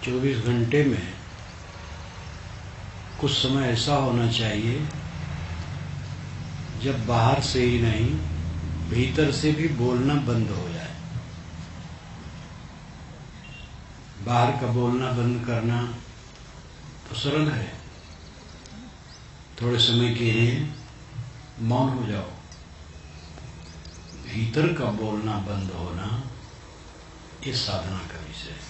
24 घंटे में कुछ समय ऐसा होना चाहिए जब बाहर से ही नहीं भीतर से भी बोलना बंद हो जाए। बाहर का बोलना बंद करना तो सरल है, थोड़े समय के लिए मौन हो जाओ। भीतर का बोलना बंद होना ये साधना का विषय है।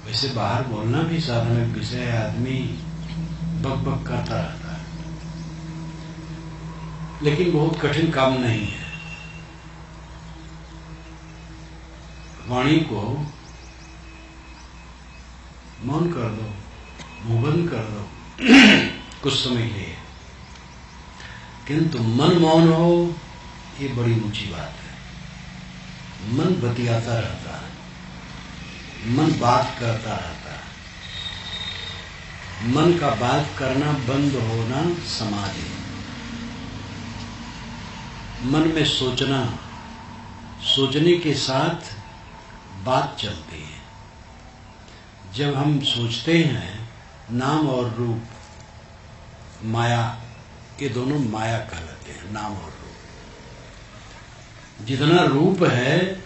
वैसे बाहर बोलना भी साधना का विषय है, आदमी बक बक करता रहता है, लेकिन बहुत कठिन काम नहीं है। वाणी को मौन कर दो, मुंह बंद कर दो कुछ समय के लिए, किंतु मन मौन हो ये बड़ी ऊंची बात है। मन बतियाता रहता है, मन बात करता रहता है। मन का बात करना बंद होना समाधि। मन में सोचना, सोचने के साथ बात चलती है। जब हम सोचते हैं, नाम और रूप, माया, ये दोनों माया कहलाते हैं, नाम और रूप। जितना रूप है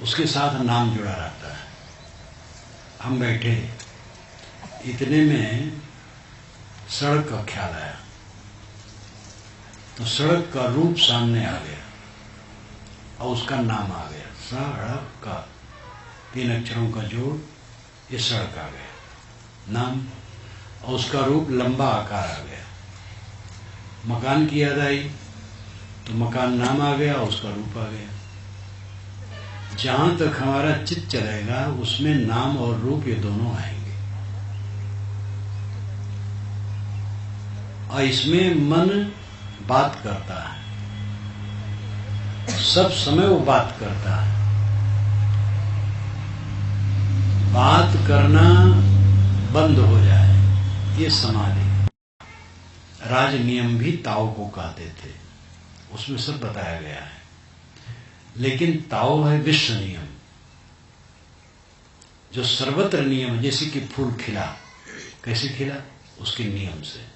उसके साथ नाम जुड़ा रहता है। हम बैठे, इतने में सड़क का ख्याल आया, तो सड़क का रूप सामने आ गया और उसका नाम आ गया। सड़क का 3 अक्षरों का जोड़, ये सड़क आ गया नाम, और उसका रूप लंबा आकार आ गया। मकान की याद आई तो मकान नाम आ गया, उसका रूप आ गया। जहां तक हमारा चित्त चलेगा उसमें नाम और रूप ये दोनों आएंगे। और इसमें मन बात करता है, सब समय वो बात करता है। बात करना बंद हो जाए ये समाधि। राज नियम भी ताओ को कहते थे, उसमें सब बताया गया है। लेकिन ताओ है विश्व नियम, जो सर्वत्र नियम, जैसे कि फूल खिला, कैसे खिला? उसके नियम से।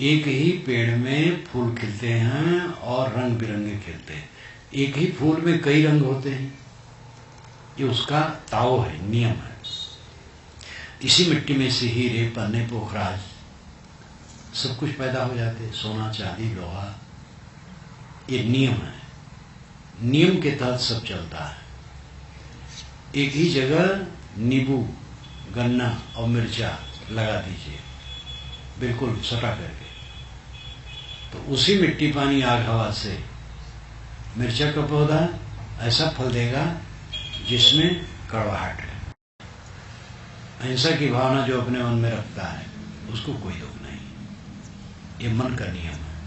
एक ही पेड़ में फूल खिलते हैं और रंग बिरंगे खिलते हैं। एक ही फूल में कई रंग होते हैं, ये उसका ताओ है, नियम है। इसी मिट्टी में से हीरे, पन्ने, पोखराज सब कुछ पैदा हो जाते हैं, सोना, चांदी, लोहा। ये नियम है, नियम के तहत सब चलता है। एक ही जगह नींबू, गन्ना और मिर्चा लगा दीजिए, बिल्कुल सटा करके, तो उसी मिट्टी, पानी, आग, हवा से मिर्चा का पौधा ऐसा फल देगा जिसमें कड़वाहट है। अहिंसा की भावना जो अपने मन में रखता है उसको कोई दुख नहीं। ये मन का नियम है।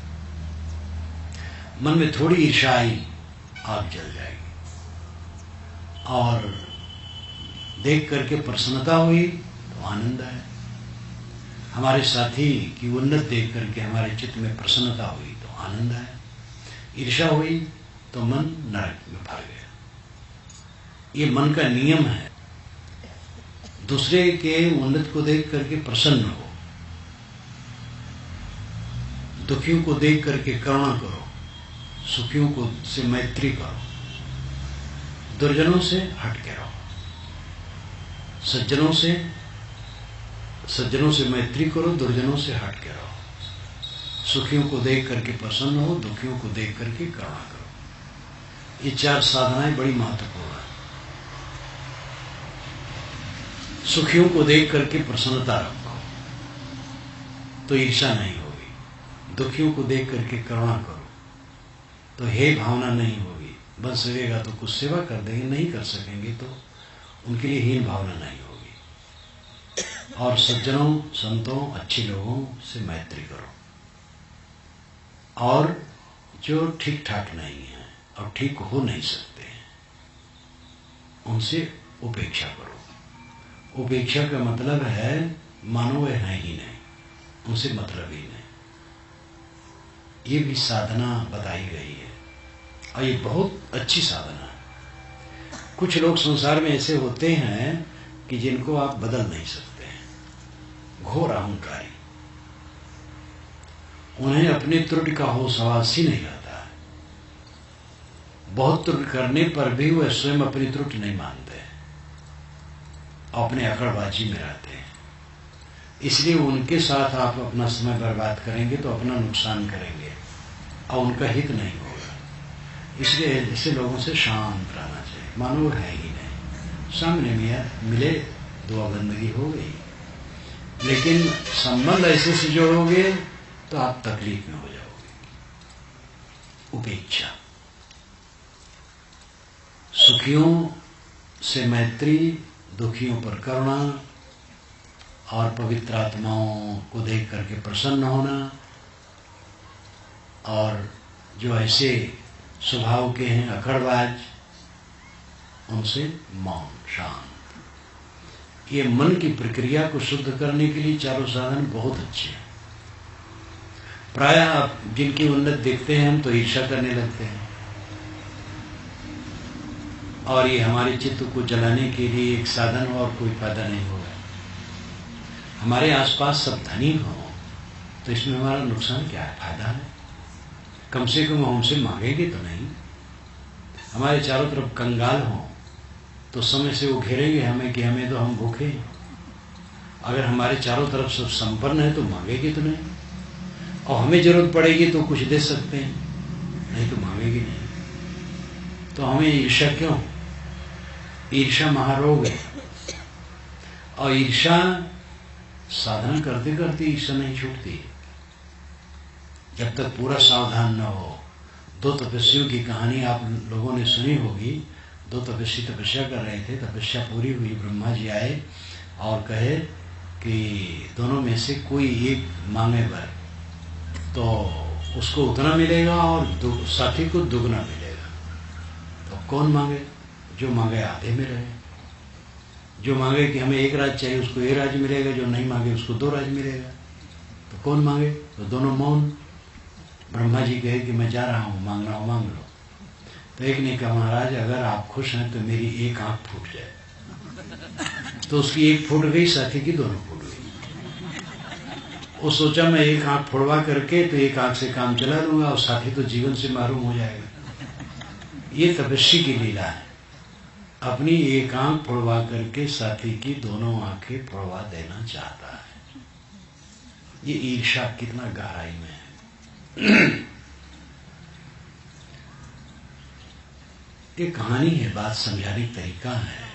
मन में थोड़ी ईर्ष्या आई, आग जल जाएगी। और देख करके प्रसन्नता हुई तो आनंद आया। हमारे साथी की उन्नत देख करके हमारे चित्त में प्रसन्नता हुई तो आनंद आया। ईर्ष्या हुई तो मन नरक में भर गया। ये मन का नियम है। दूसरे के उन्नत को देख करके प्रसन्न हो, दुखियों को देख करके करुणा करो, सुखियों को से मैत्री करो, दुर्जनों से हट के रहो, सज्जनों से मैत्री करो, दुर्जनों से हट के रहो। सुखियों को देख करके प्रसन्न हो, दुखियों को देख करके करुणा करो। ये 4 साधनाएं बड़ी महत्वपूर्ण है। सुखियों को देख करके प्रसन्नता रखो तो ईर्ष्या नहीं होगी। दुखियों को देख करके करुणा करो तो हे भावना नहीं होगी। बन सकेगा तो कुछ सेवा कर देंगे, नहीं कर सकेंगे तो उनके लिए हीन भावना नहीं होगी। और सज्जनों, संतों, अच्छे लोगों से मैत्री करो। और जो ठीक ठाक नहीं है और ठीक हो नहीं सकते हैं उनसे उपेक्षा करो। उपेक्षा का मतलब है मानो वे है ही नहीं, उनसे मतलब ही नहीं। ये भी साधना बताई गई है और ये बहुत अच्छी साधना है। कुछ लोग संसार में ऐसे होते हैं कि जिनको आप बदल नहीं सकते हैं, घोर अहंकारी। उन्हें अपने त्रुटि का होश ही नहीं रहता है। बहुत त्रुटि करने पर भी वह स्वयं अपनी त्रुटि नहीं मानते, अपने अकड़बाजी में रहते हैं। इसलिए उनके साथ आप अपना समय बर्बाद करेंगे तो अपना नुकसान करेंगे और उनका हित नहीं होगा। इसलिए ऐसे लोगों से शांत रहना चाहिए। मानो है ही नहीं, सामने मिले दुआ बंदगी हो गई, लेकिन संबंध ऐसे से जोड़ोगे तो आप तकलीफ में हो जाओगे। उपेक्षा, सुखियों से मैत्री, दुखियों पर करुणा और पवित्र आत्माओं को देख करके प्रसन्न होना, और जो ऐसे स्वभाव के हैं अकड़बाज, उनसे मौन, शांत। ये मन की प्रक्रिया को शुद्ध करने के लिए चारों साधन बहुत अच्छे हैं। प्रायः आप जिनकी उन्नत देखते हैं हम तो ईर्ष्या करने लगते हैं, और ये हमारे चित्त को जलाने के लिए एक साधन हो और कोई फायदा नहीं होगा। हमारे आसपास सब धनी हो तो इसमें हमारा नुकसान क्या है, फायदा है? कम से कम हमसे मांगेंगे तो नहीं। हमारे चारों तरफ कंगाल हो तो समय से वो घेरेंगे हमें कि हमें तो, हम भूखे हैं। अगर हमारे चारों तरफ सब संपन्न है तो मांगेंगे तो नहीं, और हमें जरूरत पड़ेगी तो कुछ दे सकते हैं, नहीं तो मांगेंगे नहीं। तो हमें ईर्ष्या क्यों? ईर्ष्या महारोग है, और ईर्ष्या साधना करते करते ईर्ष्या नहीं छूटती जब तक पूरा सावधान न हो। दो तपस्वियों की कहानी आप लोगों ने सुनी होगी। दो तपस्वी तपस्या कर रहे थे, तपस्या पूरी हुई, ब्रह्मा जी आए और कहे कि दोनों में से कोई एक मांगे वर तो उसको उतना मिलेगा और साथी को दुगना मिलेगा। तो कौन मांगे? जो मांगे आधे में रहे। जो मांगे कि हमें एक राज चाहिए उसको एक राज मिलेगा, जो नहीं मांगे उसको 2 राज मिलेगा। तो कौन मांगे? तो दोनों मौन। ब्रह्मा जी कहे कि मैं जा रहा हूँ, मांगना हो मांग लो। तो एक ने कहा महाराज अगर आप खुश हैं तो मेरी एक आंख फूट जाए। तो उसकी एक फूट गई, साथी की दोनों फूट गई। वो सोचा मैं एक आंख फोड़वा करके तो एक आंख से काम चला लूंगा और साथी तो जीवन से मारूम हो जाएगा। ये तपस्वी की लीला है, अपनी एक आंख फोड़वा करके साथी की दोनों आंखें फोड़वा देना चाहता है। ये ईर्ष्या कितना गहराई में है। ये कहानी है, बात समझाने का तरीका है।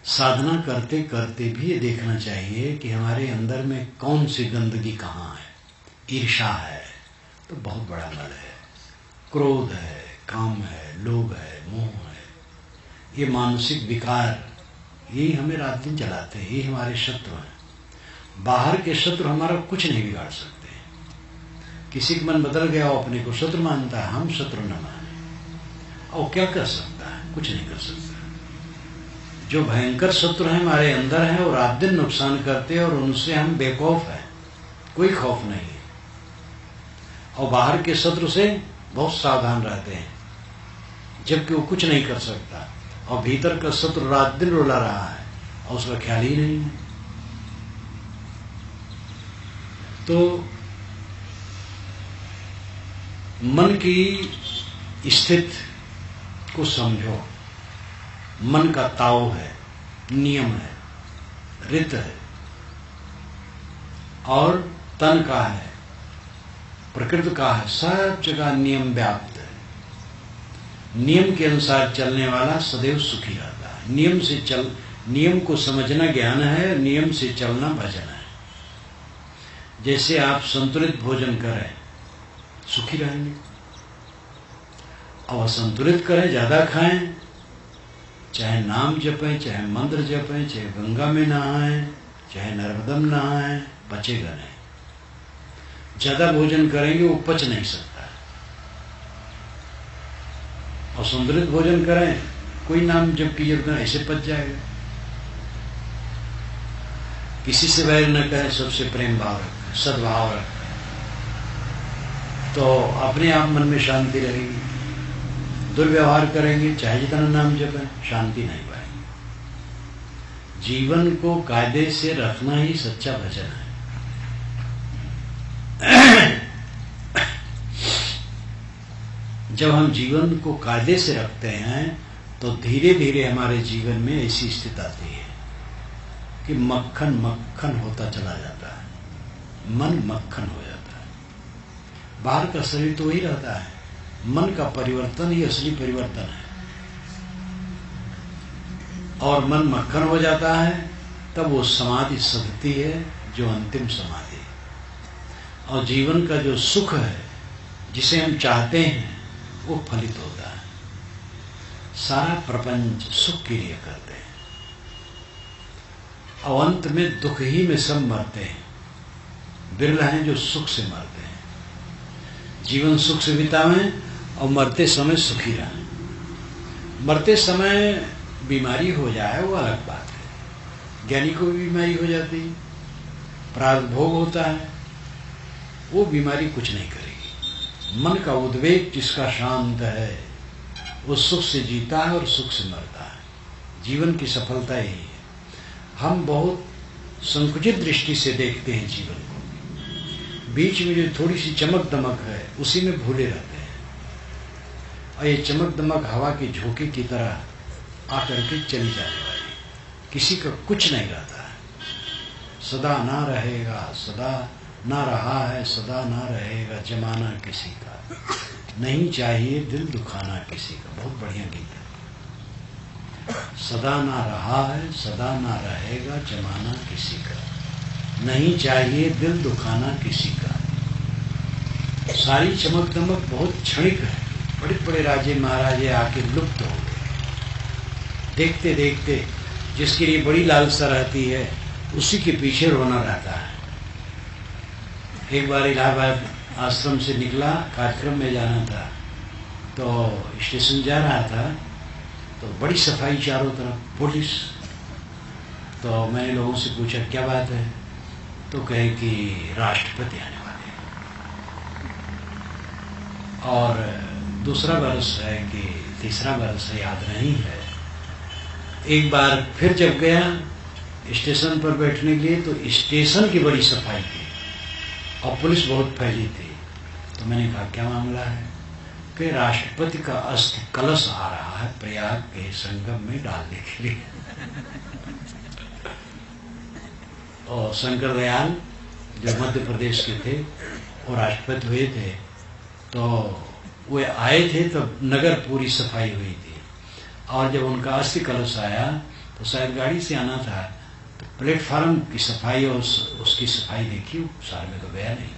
साधना करते करते भी ये देखना चाहिए कि हमारे अंदर में कौन सी गंदगी कहाँ है। ईर्ष्या है तो बहुत बड़ा मल है, क्रोध है, काम है, लोभ है, मोह है। ये मानसिक विकार, यही हमें रात दिन चलाते हैं, यही हमारे शत्रु हैं। बाहर के शत्रु हमारा कुछ नहीं बिगाड़ सकते। किसी का मन बदल गया वो अपने को शत्रु मानता है, हम शत्रु न माने, और क्या कर सकता है? कुछ नहीं कर सकता। जो भयंकर शत्रु हैं हमारे अंदर हैं और रात दिन नुकसान करते हैं, और उनसे हम बेखौफ हैं, कोई खौफ नहीं है। और बाहर के शत्रु से बहुत सावधान रहते हैं, जबकि वो कुछ नहीं कर सकता, और भीतर का शत्रु रात दिन रुला रहा है और उसका ख्याल ही नहीं है। तो मन की स्थिति को समझो। मन का ताव है, नियम है, रित है, और तन का है, प्रकृति का है, सब जगह नियम व्याप्त है। नियम के अनुसार चलने वाला सदैव सुखी रहता है। नियम को समझना ज्ञान है, नियम से चलना भजन है। जैसे आप संतुलित भोजन करें सुखी रहेंगे, और संतुलित करें, ज्यादा खाएं, चाहे नाम जपें, चाहे मंत्र जपें, चाहे गंगा में नहाएं, चाहे नर्मदा में नहाएं, पचेगा नहीं। ज्यादा भोजन करेंगे वो पच नहीं सकता। और संतुलित भोजन करें, कोई नाम जप की जरूरत नहीं, ऐसे पच जाएगा। किसी से वैर न करें, सबसे प्रेम भाव रखें, सद्भाव रखें, तो अपने आप मन में शांति रहेगी। दुर्व्यवहार करेंगे, चाहे जितना नाम जपें, शांति नहीं पाएंगे। जीवन को कायदे से रखना ही सच्चा भजन है। जब हम जीवन को कायदे से रखते हैं तो धीरे धीरे हमारे जीवन में ऐसी स्थिति आती है कि मक्खन मक्खन होता चला जाता है, मन मक्खन हो जाता है। बाहर का शरीर तो वही रहता है, मन का परिवर्तन ही असली परिवर्तन है। और मन मक्खन हो जाता है तब वो समाधि सधती है, जो अंतिम समाधि है। और जीवन का जो सुख है जिसे हम चाहते हैं वो फलित होता है। सारा प्रपंच सुख के लिए करते हैं और अंत में दुख ही में सब मरते हैं। बिरला हैं जो सुख से मरते हैं। जीवन सुख से बितावें और मरते समय सुखी रहें। मरते समय बीमारी हो जाए वो अलग बात है, ज्ञानी को भी बीमारी हो जाती है, प्रारब्ध भोग होता है, वो बीमारी कुछ नहीं करेगी। मन का उद्वेग जिसका शांत है वो सुख से जीता है और सुख से मरता है। जीवन की सफलता यही है। हम बहुत संकुचित दृष्टि से देखते हैं जीवन को, बीच में जो थोड़ी सी चमक दमक है उसी में भूले रहते हैं। और ये चमक दमक हवा के झोंके की तरह आकर के चली जाने वाली, किसी का कुछ नहीं रहता है। सदा ना रहेगा, सदा ना रहा है, सदा ना रहेगा जमाना किसी का, नहीं चाहिए दिल दुखाना किसी का। बहुत बढ़िया गीत है। सदा ना रहा है, सदा ना रहेगा जमाना किसी का, नहीं चाहिए दिल दुखाना किसी का। सारी चमक दमक बहुत क्षणिक है। बड़े बड़े राजे महाराजे आके लुप्त हो गए। देखते देखते जिसके लिए बड़ी लालसा रहती है उसी के पीछे रोना रहता है। एक बार इलाहाबाद आश्रम से निकला, कार्यक्रम में जाना था, तो स्टेशन जा रहा था तो बड़ी सफाई चारों तरफ, पुलिस। तो मैंने लोगों से पूछा क्या बात है, तो कहे कि राष्ट्रपति आने वाले हैं। और दूसरा बरस है कि तीसरा बरस है, याद नहीं है। एक बार फिर जब गया स्टेशन पर बैठने के लिए तो स्टेशन की बड़ी सफाई की और पुलिस बहुत फैली थी। तो मैंने कहा क्या मामला है, कि राष्ट्रपति का अस्थि कलश आ रहा है प्रयाग के संगम में डालने के लिए। और शंकर दयाल जो मध्य प्रदेश के थे वो राष्ट्रपति हुए थे, तो वे आए थे तो नगर पूरी सफाई हुई थी। और जब उनका अस्थि कलश आया तो शायद गाड़ी से आना था, तो प्लेटफार्म की सफाई और उसकी सफाई देखी, शहर में तो गया नहीं।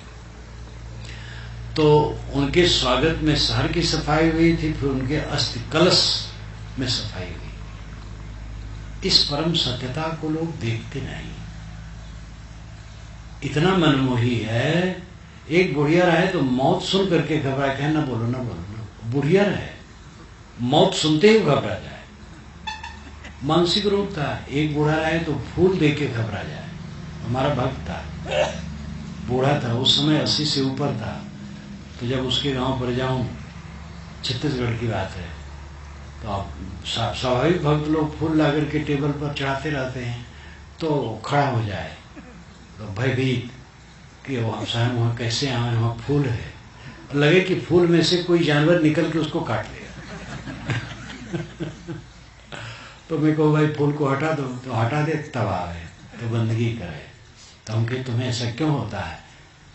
तो उनके स्वागत में शहर की सफाई हुई थी, फिर उनके अस्थि कलश में सफाई हुई। इस परम सत्यता को लोग देखते नहीं। इतना मनमोही है। एक बुढ़िया रहे तो मौत सुन करके घबरा, कहे ना बोलो ना बोलो ना। बुढ़िया रहे, मौत सुनते ही घबरा जाए। मानसिक रोग था। एक बूढ़ा रहे तो फूल देख के घबरा जाए। हमारा भक्त था, बूढ़ा था, उस समय 80 से ऊपर था। तो जब उसके गांव पर जाऊं, छत्तीसगढ़ की बात है, तो आप स्वाभाविक भक्त लोग फूल ला करके टेबल पर चढ़ाते रहते हैं, तो खड़ा हो जाए तो भयभीत कि वहाँ कैसे आए, वहाँ फूल है, लगे कि फूल में से कोई जानवर निकल के उसको काट लेगा। तो मैं कहूँ भाई फूल को हटा दो, तो हटा दे, तब आए तो बंदगी करे। तो हम कहे तुम्हें ऐसा क्यों होता है,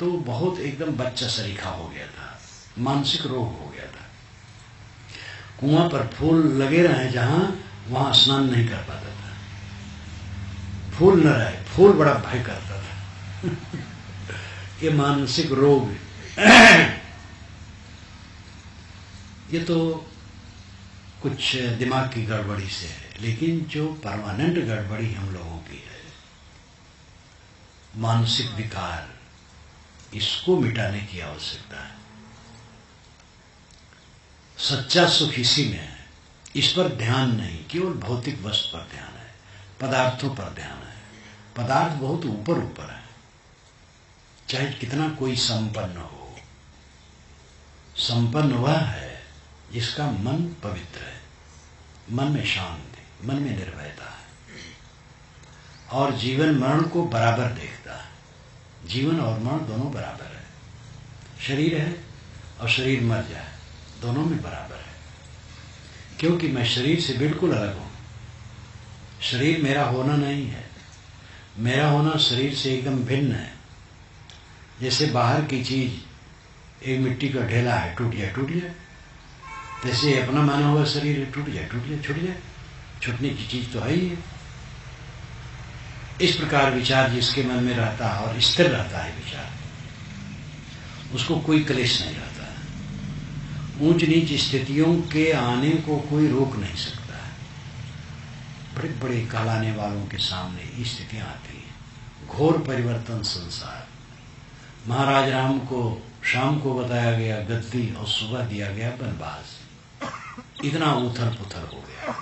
तो बहुत एकदम बच्चा सरीखा हो गया था, मानसिक रोग हो गया था। कुआं पर फूल लगे रहे जहां, वहां स्नान नहीं कर पाता था। फूल न रहे, फूल बड़ा भय करता था। ये मानसिक रोग ये तो कुछ दिमाग की गड़बड़ी से है, लेकिन जो परमानेंट गड़बड़ी हम लोगों की है, मानसिक विकार, इसको मिटाने की आवश्यकता है। सच्चा सुख इसी में है। इस पर ध्यान नहीं, केवल भौतिक वस्तु पर ध्यान है, पदार्थों पर ध्यान है। पदार्थ बहुत ऊपर ऊपर है, चाहे कितना कोई संपन्न हो। संपन्न वह है जिसका मन पवित्र है, मन में शांति, मन में निर्भयता है और जीवन मरण को बराबर देखता है। जीवन और मरण दोनों बराबर है, शरीर है और शरीर मर जाए दोनों में बराबर है, क्योंकि मैं शरीर से बिल्कुल अलग हूं। शरीर मेरा होना नहीं है, मेरा होना शरीर से एकदम भिन्न है। जैसे बाहर की चीज एक मिट्टी का ढेला है, टूट जाए टूट जाए, जैसे अपना माना हुआ शरीर है, टूट जाए टूट जाए छूट जाए, छूटने की चीज तो है ही है। इस प्रकार विचार जिसके मन में रहता है और स्थिर रहता है विचार, उसको कोई क्लेश नहीं रहता है। ऊंच नीच स्थितियों के आने को कोई रोक नहीं सकता है। बड़े बड़े कहलाने वालों के सामने ये स्थितियां आती हैं। घोर परिवर्तन संसार। महाराज राम को शाम को बताया गया गद्दी और सुबह दिया गया बनवास। इतना उथल पुथल हो गया,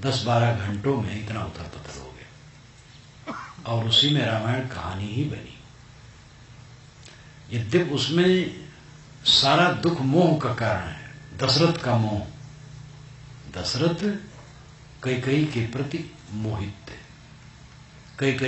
10-12 घंटों में इतना उथल पुथल हो गया और उसी में रामायण कहानी ही बनी। यद्यप उसमें सारा दुख मोह का कारण है, दशरथ का मोह। दशरथ कैकेयी के प्रति मोहित थे। कैकेयी